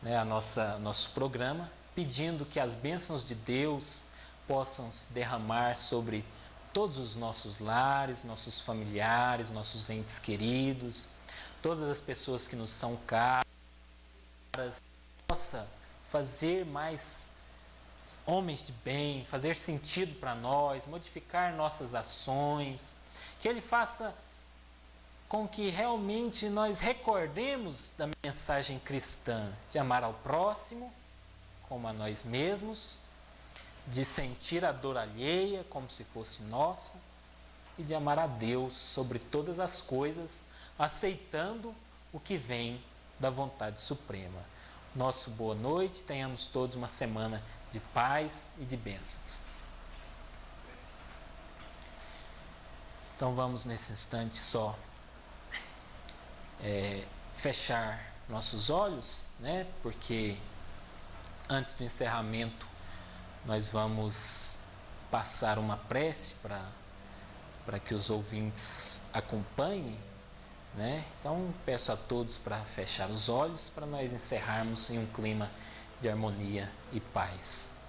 né, nosso programa, pedindo que as bênçãos de Deus possam se derramar sobre todos os nossos lares, nossos familiares, nossos entes queridos, todas as pessoas que nos são caras, possa fazer mais homens de bem, fazer sentido para nós, modificar nossas ações, que Ele faça com que realmente nós recordemos da mensagem cristã, de amar ao próximo como a nós mesmos, de sentir a dor alheia como se fosse nossa e de amar a Deus sobre todas as coisas, aceitando o que vem da vontade suprema. Nosso boa noite, tenhamos todos uma semana de paz e de bênçãos. Então vamos nesse instante só fechar nossos olhos, né? Porque antes do encerramento nós vamos passar uma prece para que os ouvintes acompanhem, né? Então peço a todos para fechar os olhos para nós encerrarmos em um clima de harmonia e paz.